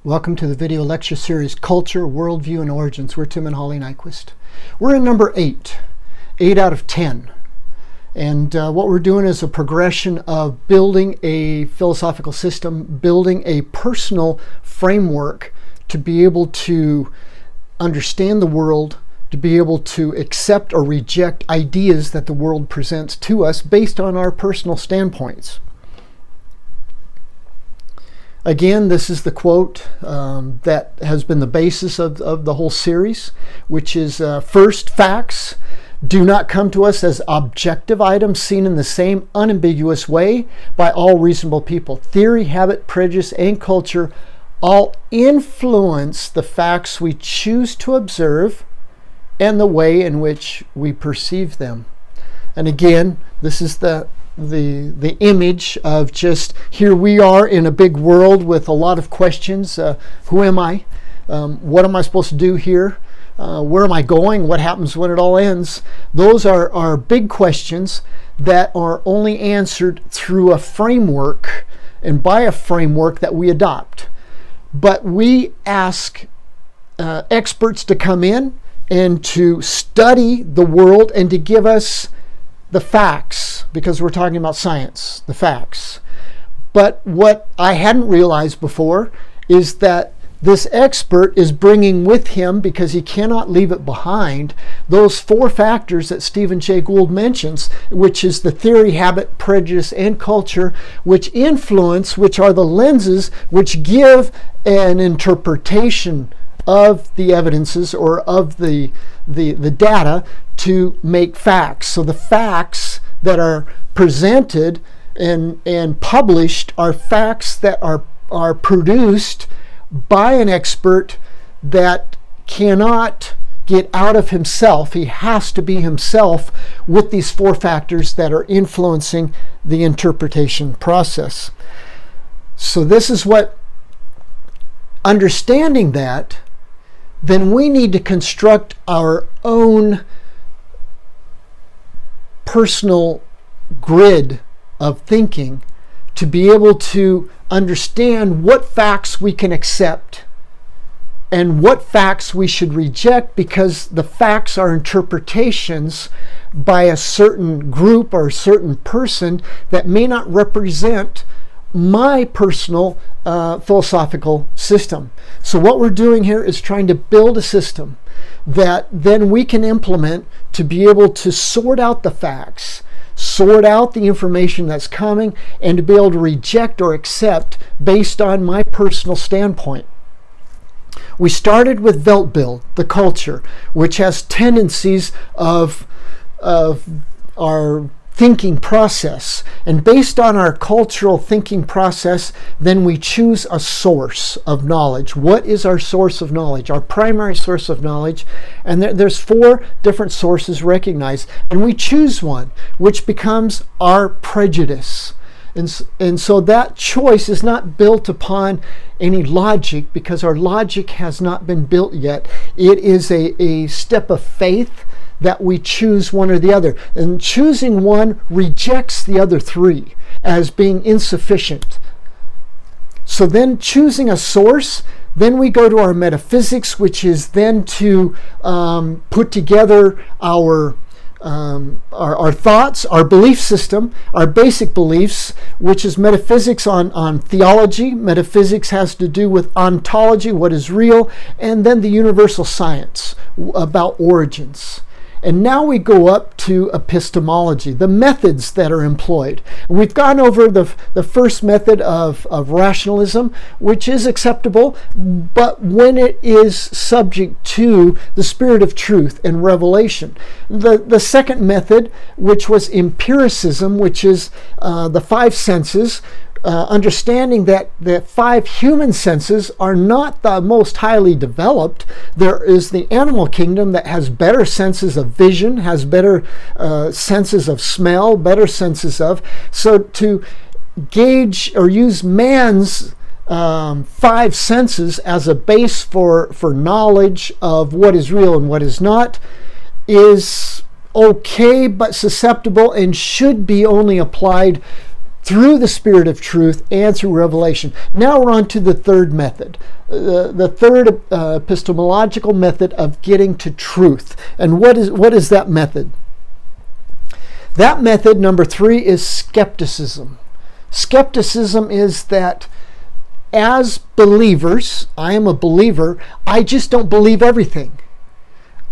Welcome to the video lecture series, Culture, Worldview, and Origins. We're Tim and Holly Nyquist. We're in number 8 out of 10. And what we're doing is a progression of building a philosophical system, building a personal framework to be able to understand the world, to be able to accept or reject ideas that the world presents to us based on our personal standpoints. Again, this is the quote that has been the basis of the whole series, which is, first, facts do not come to us as objective items seen in the same unambiguous way by all reasonable people. Theory, habit, prejudice, and culture all influence the facts we choose to observe and the way in which we perceive them. And again, this is the image of just here we are in a big world with a lot of questions. Who am I? What am I supposed to do here? Where am I going? What happens when it all ends? Those are big questions that are only answered through a framework and by a framework that we adopt. But we ask experts to come in and to study the world and to give us the facts, because we're talking about science, the facts. But what I hadn't realized before is that this expert is bringing with him, because he cannot leave it behind, those 4 factors that Stephen Jay Gould mentions, which is the theory, habit, prejudice, and culture, which influence, which are the lenses which give an interpretation of the evidences or of the data to make facts. So the facts that are presented and published are facts that are produced by an expert that cannot get out of himself. He has to be himself with these 4 factors that are influencing the interpretation process. So this is what, understanding that, then we need to construct our own personal grid of thinking to be able to understand what facts we can accept and what facts we should reject, because the facts are interpretations by a certain group or a certain person that may not represent my personal philosophical system. So what we're doing here is trying to build a system that then we can implement to be able to sort out the facts, sort out the information that's coming, and to be able to reject or accept based on my personal standpoint. We started with welt-bild, the culture, which has tendencies of our thinking process. And based on our cultural thinking process, then we choose a source of knowledge. What is our source of knowledge? Our primary source of knowledge. And there's 4 different sources recognized. And we choose one, which becomes our prejudice. And so that choice is not built upon any logic, because our logic has not been built yet. It is a step of faith that we choose one or the other. And choosing one rejects the other 3 as being insufficient. So then choosing a source, then we go to our metaphysics, which is then to put together our thoughts, our belief system, our basic beliefs, which is metaphysics on theology. Metaphysics has to do with ontology, what is real, and then the universal science about origins. And now we go up to epistemology, the methods that are employed. We've gone over the first method of rationalism, which is acceptable, but when it is subject to the spirit of truth and revelation. The second method, which was empiricism, which is the 5 senses, understanding that the 5 human senses are not the most highly developed. There is the animal kingdom that has better senses of vision, has better senses of smell, better senses of. So to gauge or use man's 5 senses as a base for knowledge of what is real and what is not is okay, but susceptible and should be only applied through the Spirit of truth and through revelation. Now we're on to the third method, the third epistemological method of getting to truth. And what is that method? That method, number 3, is skepticism. Skepticism is that as believers, I am a believer, I just don't believe everything.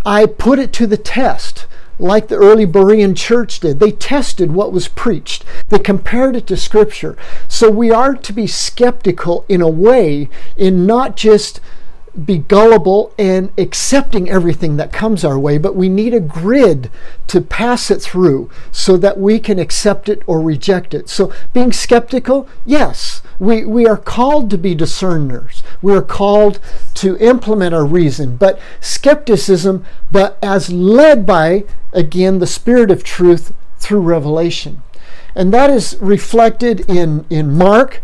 I put it to the test, like the early Berean church did. They tested what was preached. They compared it to Scripture. So we are to be skeptical in a way, in not just be gullible and accepting everything that comes our way, but we need a grid to pass it through so that we can accept it or reject it. So being skeptical, yes, we are called to be discerners. We are called to implement our reason, but skepticism, but as led by, again, the Spirit of truth through revelation. And that is reflected in Mark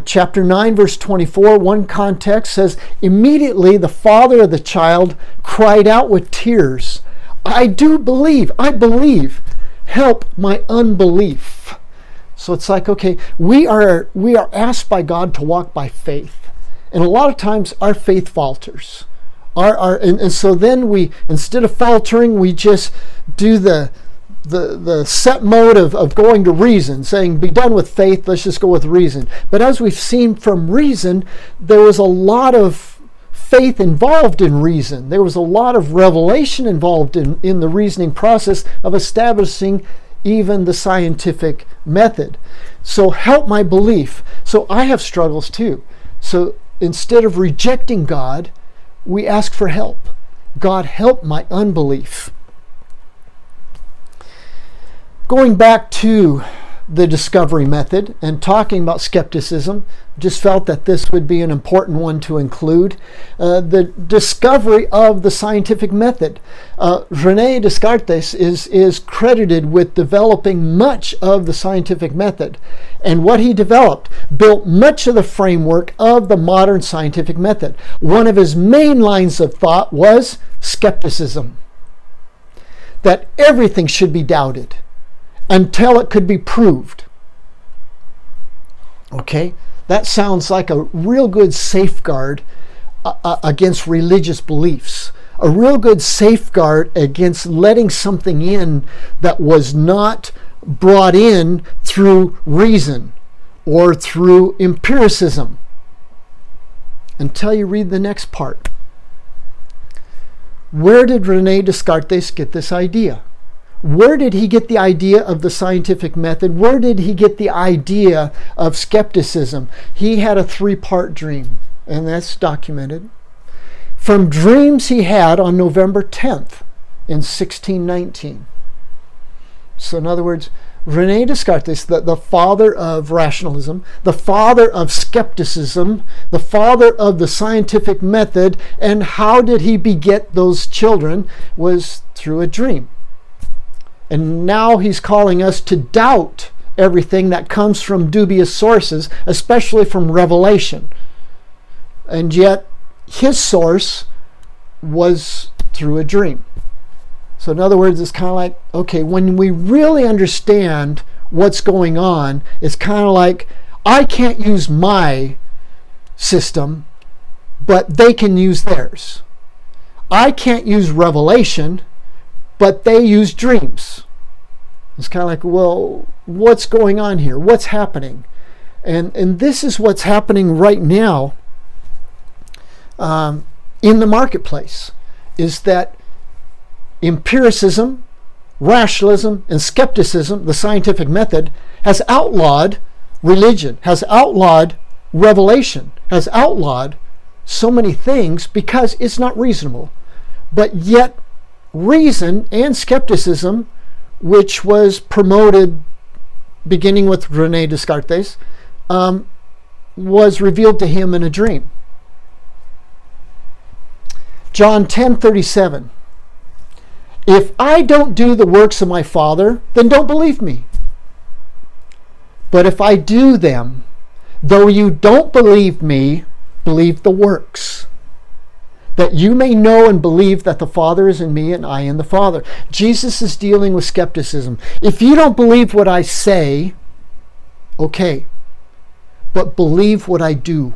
chapter 9, verse 24. One context says, immediately the father of the child cried out with tears, I believe, help my unbelief. So it's like, okay, we are asked by God to walk by faith. And a lot of times our faith falters. And so then we, instead of faltering, we just do the set mode of going to reason, saying, be done with faith, let's just go with reason. But as we've seen from reason, there was a lot of faith involved in reason. There was a lot of revelation involved in the reasoning process of establishing even the scientific method. So help my belief. So I have struggles too. So instead of rejecting God, we ask for help. God, help my unbelief. Going back to the discovery method and talking about skepticism, just felt that this would be an important one to include. The discovery of the scientific method. Rene Descartes is credited with developing much of the scientific method. And what he developed built much of the framework of the modern scientific method. One of his main lines of thought was skepticism. That everything should be doubted until it could be proved. Okay, that sounds like a real good safeguard against religious beliefs. A real good safeguard against letting something in that was not brought in through reason or through empiricism. Until you read the next part. Where did Rene Descartes get this idea? Where did he get the idea of the scientific method? Where did he get the idea of skepticism? He had a 3-part dream, and that's documented. From dreams he had on November 10th in 1619. So in other words, Rene Descartes, the father of rationalism, the father of skepticism, the father of the scientific method, and how did he beget those children was through a dream. And now he's calling us to doubt everything that comes from dubious sources, especially from revelation. And yet, his source was through a dream. So in other words, it's kind of like, okay, when we really understand what's going on, it's kind of like, I can't use my system, but they can use theirs. I can't use revelation, but they use dreams. It's kind of like, well, what's going on here? What's happening? And this is what's happening right now in the marketplace, is that empiricism, rationalism, and skepticism, the scientific method, has outlawed religion, has outlawed revelation, has outlawed so many things because it's not reasonable. But yet reason and skepticism, which was promoted beginning with Rene Descartes, was revealed to him in a dream. John 10:37. If I don't do the works of my Father, then don't believe me. But if I do them, though you don't believe me, believe the works, that you may know and believe that the Father is in me and I in the Father. Jesus is dealing with skepticism. If you don't believe what I say, Okay, but believe what I do.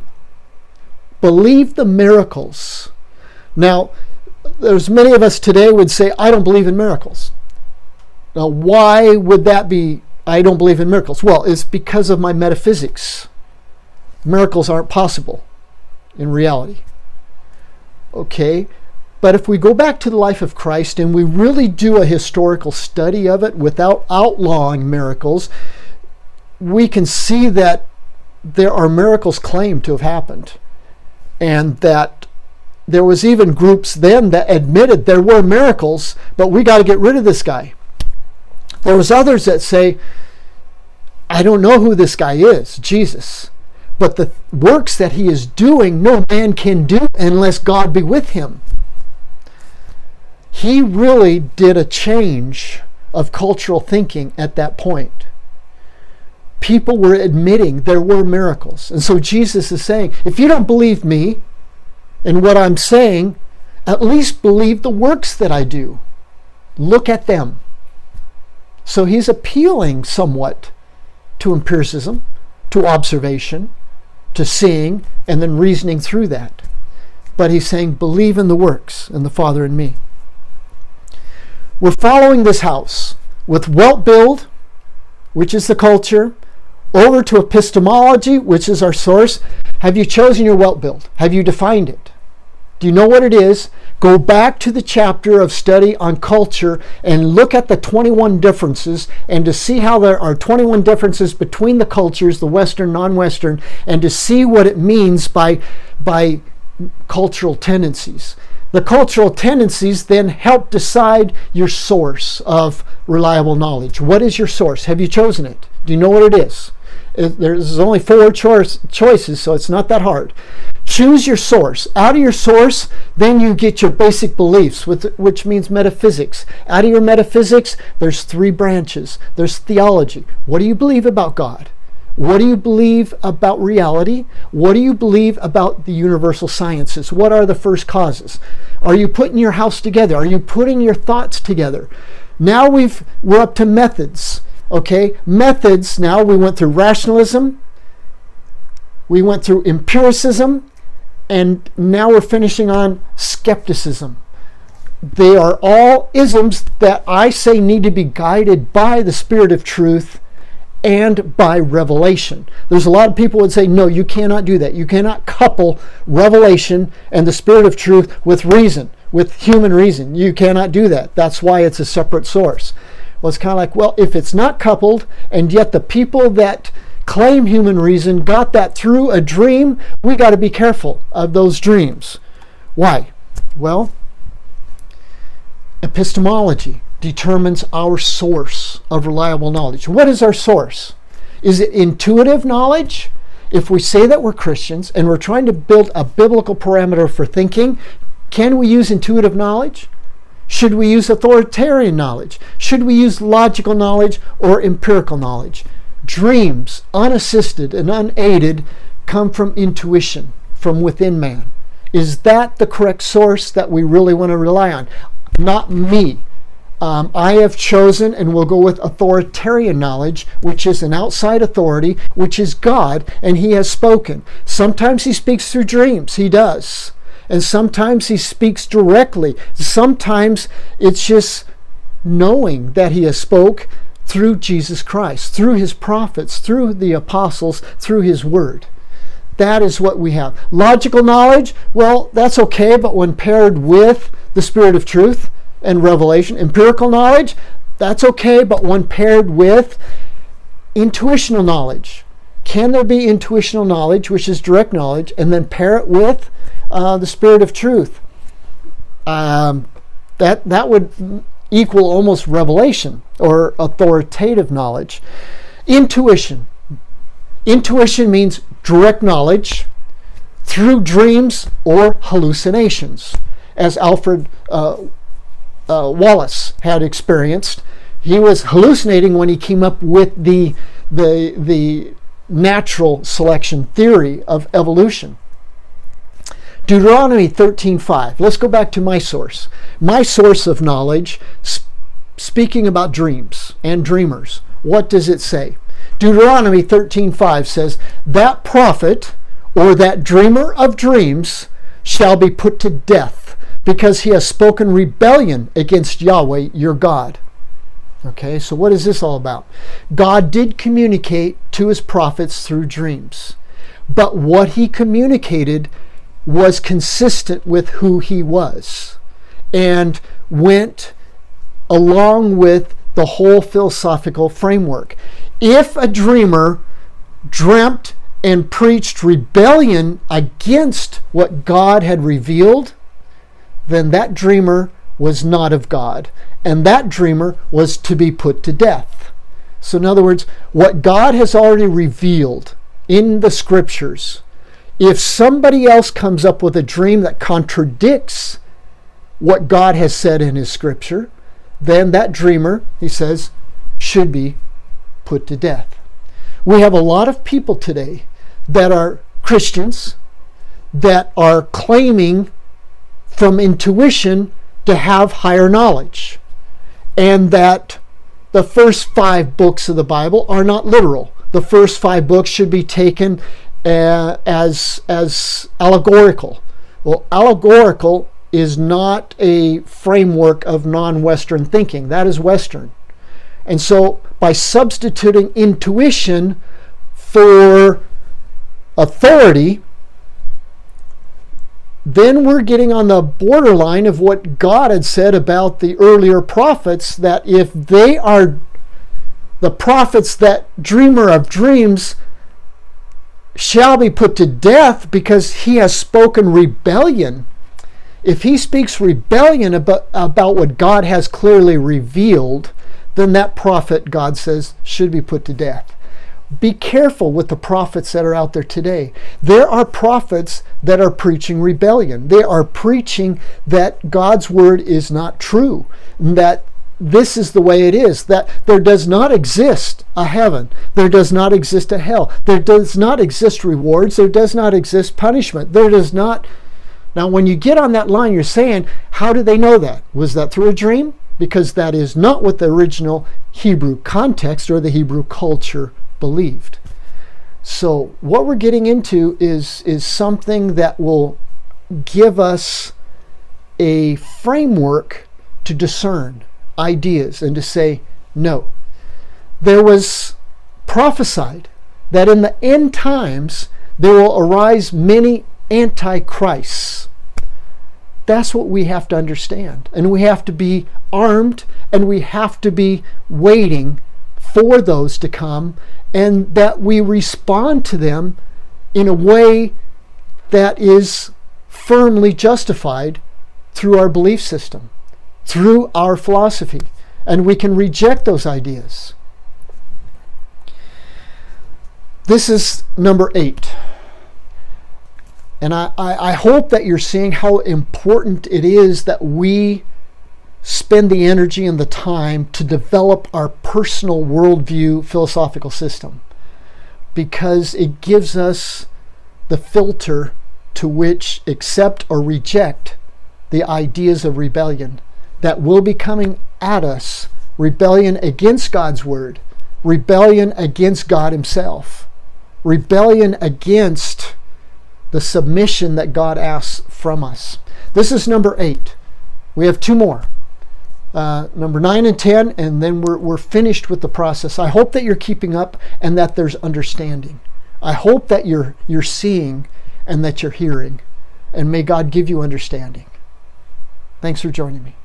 Believe the miracles. Now, there's many of us today would say, I don't believe in miracles. Now, why would that be, I don't believe in miracles? Well, it's because of my metaphysics. Miracles aren't possible in reality. Okay, but if we go back to the life of Christ and we really do a historical study of it without outlawing miracles, we can see that there are miracles claimed to have happened. And that there was even groups then that admitted there were miracles, but we got to get rid of this guy. There was others that say, I don't know who this guy is, Jesus. But the works that he is doing, no man can do unless God be with him. He really did a change of cultural thinking at that point. People were admitting there were miracles. And so Jesus is saying, if you don't believe me and what I'm saying, at least believe the works that I do. Look at them. So he's appealing somewhat to empiricism, to observation, to seeing, and then reasoning through that. But he's saying, believe in the works and the Father in me. We're following this house with welt-bild, which is the culture, over to epistemology, which is our source. Have you chosen your welt-bild? Have you defined it? Do you know what it is? Go back to the chapter of study on culture and look at the 21 differences, and to see how there are 21 differences between the cultures, the Western, non-Western, and to see what it means by cultural tendencies. The cultural tendencies then help decide your source of reliable knowledge. What is your source? Have you chosen it? Do you know what it is? There's only 4 choices, so it's not that hard. Choose your source. Out of your source, then you get your basic beliefs, which means metaphysics. Out of your metaphysics, there's 3 branches. There's theology. What do you believe about God? What do you believe about reality? What do you believe about the universal sciences? What are the first causes? Are you putting your house together? Are you putting your thoughts together? Now we're up to methods. Okay, methods. Now we went through rationalism, we went through empiricism, and now we're finishing on skepticism. They are all isms that I say need to be guided by the Spirit of truth and by revelation. There's a lot of people would say, no, you cannot do that. You cannot couple revelation and the Spirit of truth with reason, with human reason. You cannot do that. That's why it's a separate source. Well, it's kind of like, well, if it's not coupled, and yet the people that claim human reason got that through a dream, we got to be careful of those dreams. Why? Well, epistemology determines our source of reliable knowledge. What is our source? Is it intuitive knowledge? If we say that we're Christians and we're trying to build a biblical parameter for thinking, can we use intuitive knowledge? Should we use authoritarian knowledge? Should we use logical knowledge or empirical knowledge? Dreams, unassisted and unaided, come from intuition, from within man. Is that the correct source that we really want to rely on? Not me. I have chosen and will go with authoritarian knowledge, which is an outside authority, which is God, and He has spoken. Sometimes He speaks through dreams. He does. And sometimes He speaks directly. Sometimes it's just knowing that He has spoke through Jesus Christ, through His prophets, through the apostles, through His word. That is what we have. Logical knowledge, well, that's okay, but when paired with the Spirit of truth and revelation, empirical knowledge, that's okay, but when paired with intuitional knowledge. Can there be intuitional knowledge, which is direct knowledge, and then pair it with the Spirit of truth? That would equal almost revelation or authoritative knowledge. Intuition. Intuition means direct knowledge through dreams or hallucinations, as Alfred Wallace had experienced. He was hallucinating when he came up with the natural selection theory of evolution. Deuteronomy 13:5. Let's go back to my source. My source of knowledge, speaking about dreams and dreamers. What does it say? Deuteronomy 13:5 says, "That prophet or that dreamer of dreams shall be put to death, because he has spoken rebellion against Yahweh your God." Okay, so what is this all about? God did communicate to his prophets through dreams, but what he communicated was consistent with who he was and went along with the whole philosophical framework. If a dreamer dreamt and preached rebellion against what God had revealed, then that dreamer was not of God, and that dreamer was to be put to death. So in other words, what God has already revealed in the scriptures, if somebody else comes up with a dream that contradicts what God has said in his scripture, then that dreamer, he says, should be put to death. We have a lot of people today that are Christians that are claiming from intuition to have higher knowledge, and that the first 5 books of the Bible are not literal. The first 5 books should be taken as allegorical. Well, allegorical is not a framework of non-Western thinking. That is Western. And so by substituting intuition for authority, then we're getting on the borderline of what God had said about the earlier prophets, that if they are the prophets, that dreamer of dreams shall be put to death because he has spoken rebellion. If he speaks rebellion about what God has clearly revealed, then that prophet, God says, should be put to death. Be careful with the prophets that are out there today. There are prophets that are preaching rebellion. They are preaching that God's word is not true, that this is the way it is, that there does not exist a heaven, there does not exist a hell, there does not exist rewards, there does not exist punishment, there does not. Now, when you get on that line, you're saying, how do they know that? Was that through a dream? Because that is not what the original Hebrew context or the Hebrew culture believed. So what we're getting into is something that will give us a framework to discern ideas and to say, no. There was prophesied that in the end times there will arise many antichrists. That's what we have to understand. And we have to be armed, and we have to be waiting for those to come, and that we respond to them in a way that is firmly justified through our belief system, through our philosophy, and we can reject those ideas. This is number 8. And I hope that you're seeing how important it is that we spend the energy and the time to develop our personal worldview philosophical system, because it gives us the filter to which accept or reject the ideas of rebellion that will be coming at us. Rebellion against God's word, rebellion against God himself, rebellion against the submission that God asks from us. This is number 8. We have 2 more. Number 9 and 10, and then we're finished with the process. I hope that you're keeping up and that there's understanding. I hope that you're seeing and that you're hearing. And may God give you understanding. Thanks for joining me.